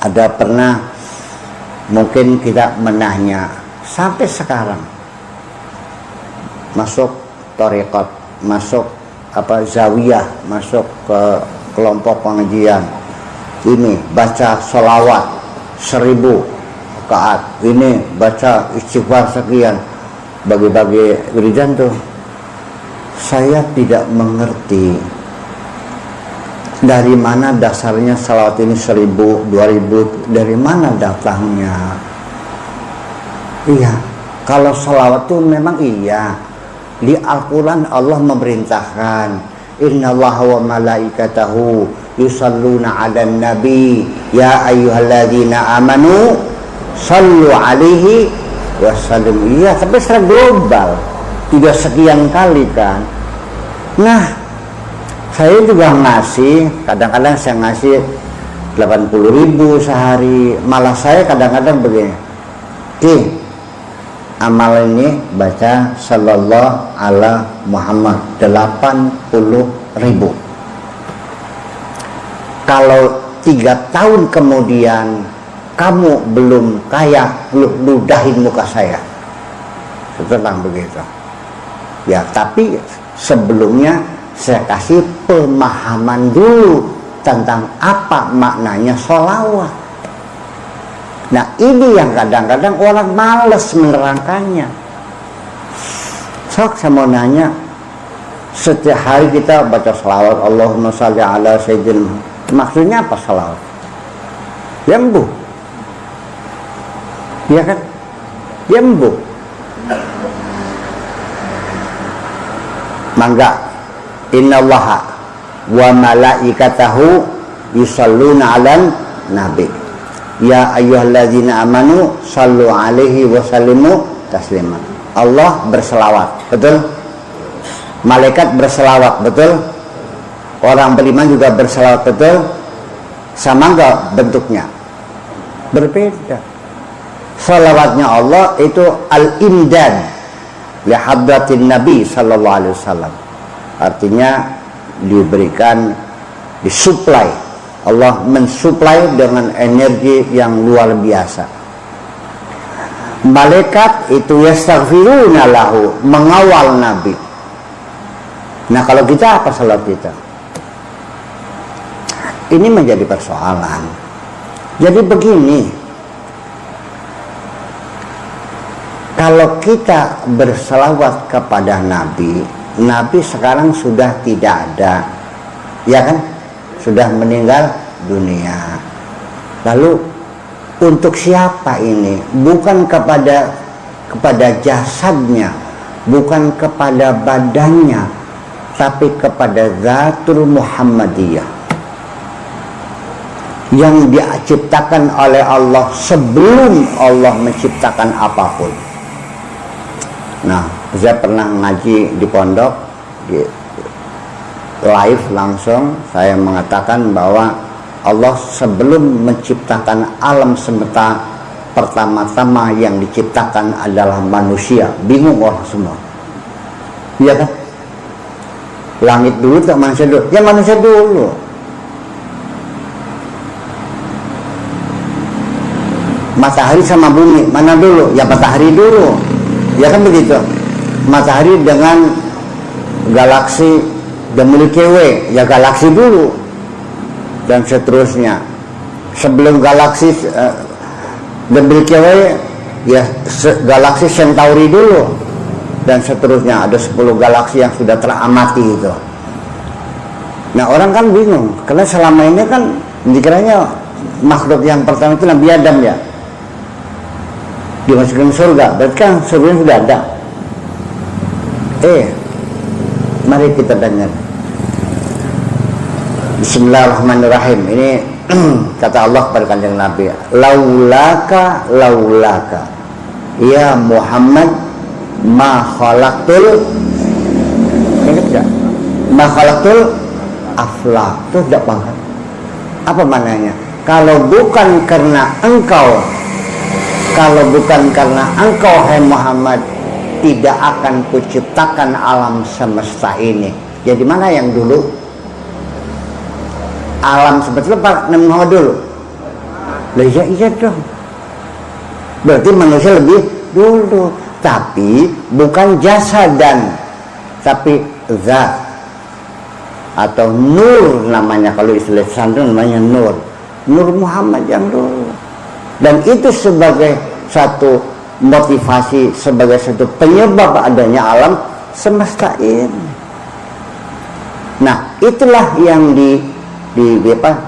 Ada pernah mungkin kita menanya sampai sekarang masuk thariqat, masuk zawiyah, masuk ke kelompok pengajian, ini baca sholawat 1000 rakaat, ini baca istighfar sekian, bagi-bagi wiridan tuh. Saya tidak mengerti dari mana dasarnya salawat ini 1000, 2000, dari mana datangnya. Iya, kalau salawat itu memang iya, di Al-Quran Allah memerintahkan, innallaha wa malaikatahu yusalluna 'alan nabi ya ayyuhalladzina amanu sallu alaihi wasallam. Iya, tapi secara global, tidak sekian kali kan. Nah, saya juga ngasih, kadang-kadang saya ngasih 80.000 sehari. Malah saya kadang-kadang begini, amal ini baca sallallahu ala Muhammad 80.000. Kalau 3 tahun kemudian kamu belum kaya, belum ludahin muka saya. Setelah begitu. Ya, tapi sebelumnya saya kasih pemahaman dulu tentang apa maknanya sholawat. Nah, ini yang kadang-kadang orang malas menerangkannya. Sok saya mau nanya, setiap hari kita baca sholawat Allahumma sholli ala sayyidina, maksudnya apa sholawat? Yembuh, ya kan? Yembuh. Mangga, innallaha wa malaikatahu yusalluna 'alan nabi ya ayyuhalladzina amanu sallu alaihi wa sallimu taslima. Allah berselawat, betul? Malaikat berselawat, betul? Orang beriman juga berselawat, betul? Sama enggak bentuknya? Berbeda. Salawatnya Allah itu al-imdad li hadratin Nabi sallallahu alaihi wasallam. Artinya diberikan, disuplai. Allah mensuplai dengan energi yang luar biasa. Malaikat itu yastaghfiruna lahu, mengawal Nabi. Nah, kalau kita apa salat kita? Ini menjadi persoalan. Jadi begini, kalau kita berselawat kepada Nabi, Nabi sekarang sudah tidak ada, ya kan? Sudah meninggal dunia. Lalu untuk siapa ini? Bukan kepada jasadnya, bukan kepada badannya, tapi kepada Zatul Muhammadiyah yang diciptakan oleh Allah sebelum Allah menciptakan apapun. Nah, saya pernah ngaji di pondok, di live langsung saya mengatakan bahwa Allah sebelum menciptakan alam semesta, pertama-tama yang diciptakan adalah manusia. Bingung orang semua, iya kan? Langit dulu atau manusia dulu? Ya manusia dulu. Matahari sama bumi mana dulu? Ya matahari dulu, ya kan begitu. Matahari dengan galaksi dan Milky Way, ya galaksi dulu, dan seterusnya. Sebelum galaksi dan Milky Way, ya galaksi Centauri dulu, dan seterusnya. Ada 10 galaksi yang sudah teramati itu. Nah, orang kan bingung, karena selama ini kan dikiranya makhluk yang pertama itu Nabi Adam, ya, dimasukin surga, berarti kan surga sudah ada. Mari kita dengar. Bismillahirrahmanirrahim. Ini kata Allah kepada kanjeng Nabi, laulaka ya Muhammad ma khalaqtul, ingat gak? Ma khalaqtul aflaq. Itu tidak paham apa maknanya. Kalau bukan karena engkau, hai Muhammad, tidak akan kuciptakan alam semesta ini. Jadi mana yang dulu? Alam semesta Pak Nabi Muhammad dulu. Lah iya dong. Berarti manusia lebih dulu, tapi bukan jasadan, tapi zat atau nur namanya, kalau istilah santun namanya nur. Nur Muhammad yang dulu. Dan itu sebagai satu motivasi, sebagai satu penyebab adanya alam semesta ini. Nah, itulah yang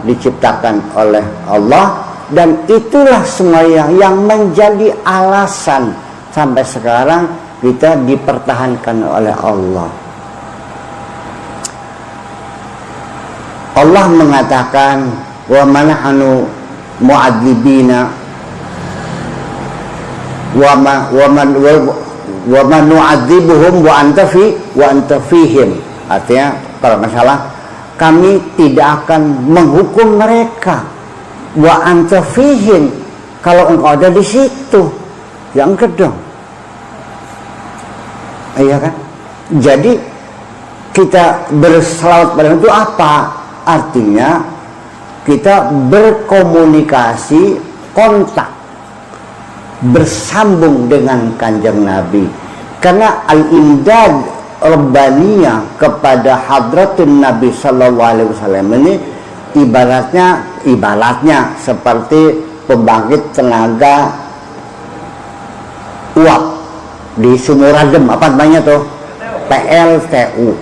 diciptakan oleh Allah, dan itulah semuanya yang menjadi alasan sampai sekarang kita dipertahankan oleh Allah. Allah mengatakan, wa manahnu mu'adzibina wa man nu'adzibuhum wa anta fihim. Artinya kalau masalah, kami tidak akan menghukum mereka wa anta fihim, kalau engkau ada di situ. Yang kedua, iya kan? Jadi kita berselawat pada itu apa? Artinya kita berkomunikasi, kontak, bersambung dengan Kanjeng Nabi. Karena al-imdad Rabbaniyah kepada hadratun Nabi Sallallahu Alaihi Wasallam ini ibaratnya seperti pembangkit tenaga uap di Sumur Adem, apa namanya tuh, PLTU.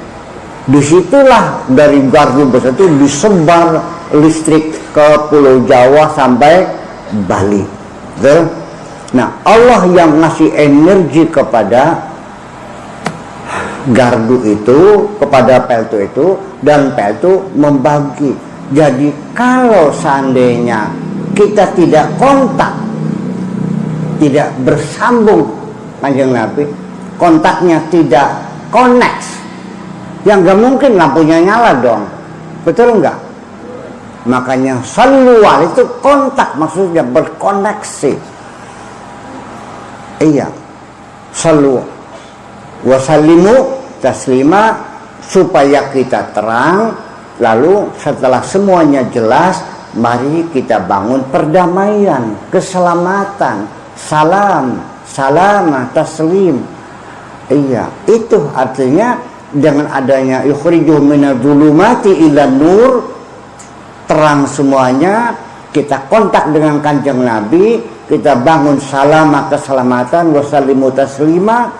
Disitulah dari gardu besar itu disebar listrik ke Pulau Jawa sampai Bali. Betul? Nah, Allah yang ngasih energi kepada gardu itu, kepada PLTU itu, dan PLTU membagi. Jadi kalau seandainya kita tidak kontak, tidak bersambung Kanjeng Nabi, kontaknya tidak connect, yang gak mungkin lampunya nyala dong. Betul enggak? Makanya salual itu kontak, maksudnya berkoneksi. Iya, salu wasalimu taslima, supaya kita terang. Lalu setelah semuanya jelas, mari kita bangun perdamaian, keselamatan, salam, salamah, taslim. Iya, itu artinya dengan adanya yukhrijuhum minadh-dhulumati ilan nur, terang semuanya, kita kontak dengan Kanjeng Nabi, kita bangun salamah, keselamatan, wasallimu taslima.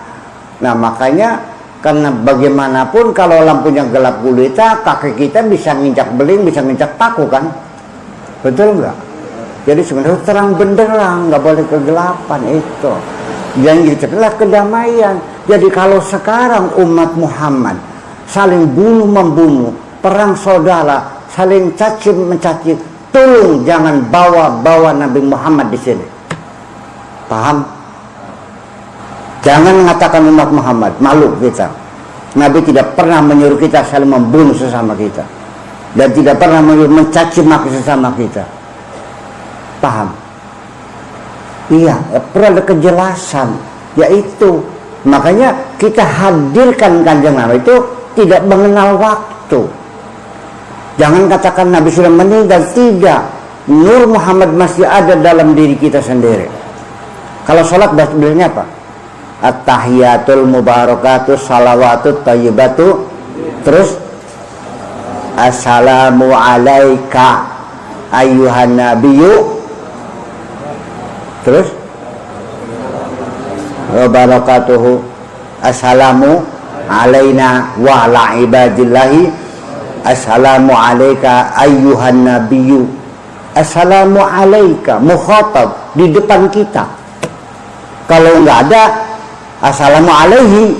Nah, makanya karena bagaimanapun kalau lampunya gelap gulita, kaki kita bisa nginjak beling, bisa nginjak paku kan? Betul nggak? Jadi sebenarnya terang benderang, nggak boleh kegelapan itu. Yang itu adalah kedamaian. Jadi kalau sekarang umat Muhammad saling bunuh-membunuh, perang saudara, saling caci-mencaci, tolong jangan bawa-bawa Nabi Muhammad di sini. Paham? Jangan mengatakan umat Muhammad, malu kita. Nabi tidak pernah menyuruh kita saling membunuh sesama kita, dan tidak pernah menyuruh mencaci maki sesama kita. Paham? Iya, perlu ada kejelasan, yaitu makanya kita hadirkan Kanjeng Nabi itu tidak mengenal waktu. Jangan katakan Nabi sudah meninggal, tidak. Nur Muhammad masih ada dalam diri kita sendiri. Kalau sholat bilangnya apa? At-tahiyatul mubarakatuh salawatut tayyibatu, terus assalamu alaika ayyuhan nabiyyu, terus wa barakatuhu, assalamu alaina wa ala ibadillahi, assalamu alaika ayyuhan nabiyyu. Assalamu alaika mukhatab di depan kita. Kalau nggak ada assalamu alaihi,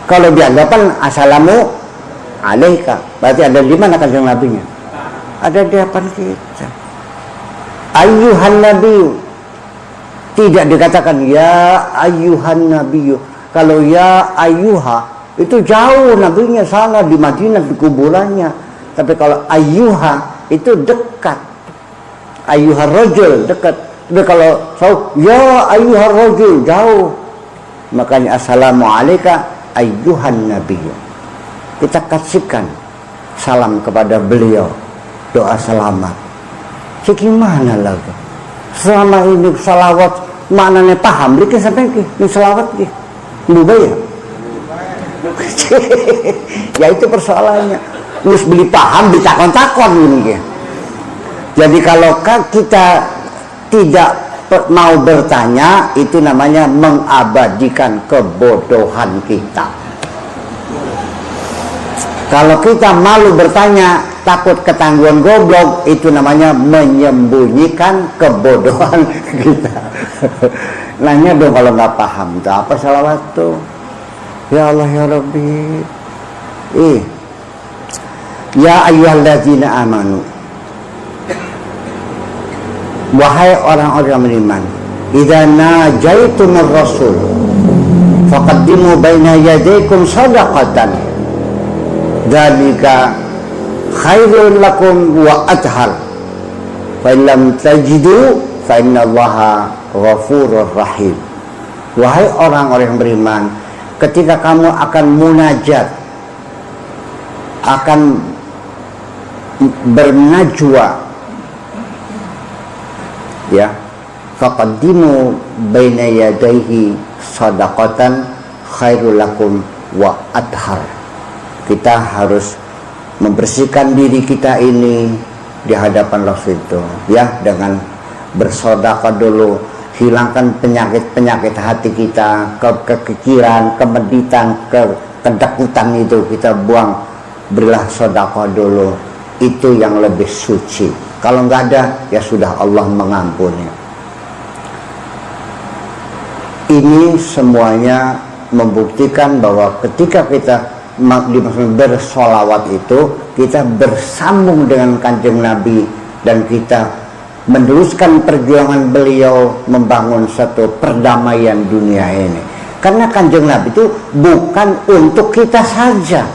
kalau dianggapan assalamu alaika, berarti ada di mana Kanjeng Nabinya? Ada di depan kita. Ayyuhan nabiyyu, tidak dikatakan ya ayyuhan nabiyyu. Kalau ya ayyuha itu jauh, nabinya sana di Madinah di kuburannya. Tapi kalau ayyuha itu dekat. Ayyuhar rajul dekat. Tapi kalau ya ayyuhar rajul jauh. Makanya assalamu alayka ayyuhan nabiyyu. Kita kasihkan salam kepada beliau, doa selamat. gimana lah tuh? Selama ini salawat maknanya paham, dikit sampai ini salawat ki, berubah ya? Ya itu persoalannya. Terus beli paham ditakon-takon ini. Jadi kalau kita tidak mau bertanya, itu namanya mengabadikan kebodohan kita. Kalau kita malu bertanya, takut ketangguhan goblok, itu namanya menyembunyikan kebodohan kita. Nanya dong kalau nggak paham, itu apa salawat tuh? Ya Allah ya Rabbi. Ya ayyuhalladzina amanu. Wahai orang-orang beriman, idza najaitumur rasul faqaddimu baina yadaykum shadaqatan dzalika khairul lakum wa athhar fa illam tajidu fa innallaha ghafurur rahim. Wahai orang-orang yang beriman, ketika kamu akan munajat, akan bernajwa, ya, faqaddimu baina yadayhi shadaqatan khairul lakum wa athhar. Kita harus membersihkan diri kita ini di hadapan Rasul itu, ya, dengan bersedekah dulu, hilangkan penyakit-penyakit hati kita, kekikiran, kemeditan, kedakutan itu kita buang, berilah sedekah dulu, itu yang lebih suci. Kalau nggak ada, ya sudah, Allah mengampuni. Ini semuanya membuktikan bahwa ketika kita bersolawat itu, kita bersambung dengan Kanjeng Nabi, dan kita meneruskan perjuangan beliau membangun satu perdamaian dunia ini. Karena Kanjeng Nabi itu bukan untuk kita saja,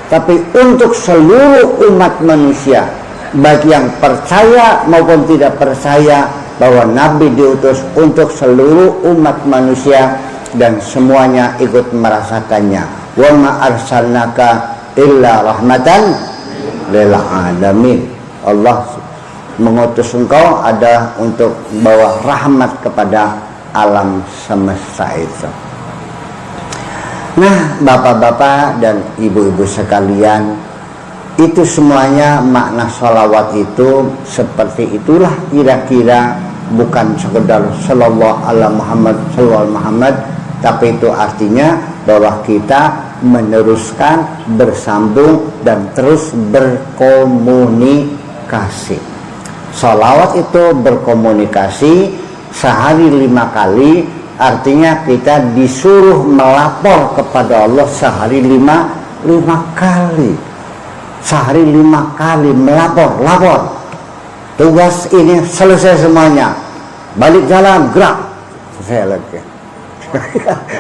tapi untuk seluruh umat manusia, baik yang percaya maupun tidak percaya, bahwa Nabi diutus untuk seluruh umat manusia dan semuanya ikut merasakannya. Wa ma arsalnaka illa rahmatan lil alamin. Allah mengutus engkau ada untuk bawa rahmat kepada alam semesta itu. Nah, bapak-bapak dan ibu-ibu sekalian, itu semuanya makna sholawat itu seperti itulah kira-kira, bukan sekedar sallallahu ala Muhammad, sallallahu Muhammad, tapi itu artinya bahwa kita meneruskan, bersambung, dan terus berkomunikasi. Sholawat itu berkomunikasi sehari 5 kali, artinya kita disuruh melapor kepada Allah sehari 5 kali. Sehari 5 kali melapor. Tugas ini selesai semuanya, balik jalan, gerak, selesai lagi.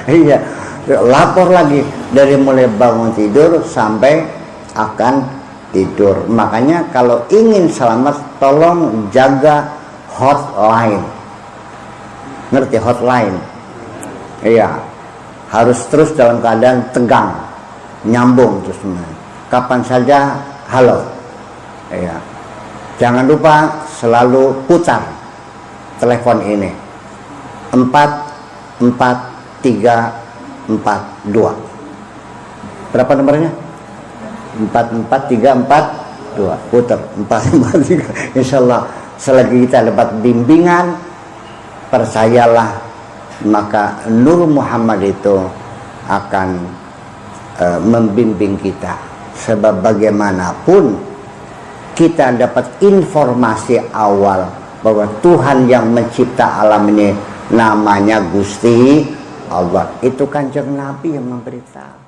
Iya, lapor lagi dari mulai bangun tidur sampai akan tidur. Makanya kalau ingin selamat, tolong jaga hotline. Ngerti hotline? Iya, harus terus dalam keadaan tegang, nyambung terus semuanya. Kapan saja halo. Iya. Jangan lupa selalu putar telepon ini 44342. Berapa nomornya? 44342. Putar 443. Insyaallah selagi kita dapat bimbingan, percayalah, maka Nur Muhammad itu akan membimbing kita. Sebab bagaimanapun kita dapat informasi awal bahwa Tuhan yang mencipta alam ini namanya Gusti Allah. Itu Kanjeng Nabi yang memberitahu.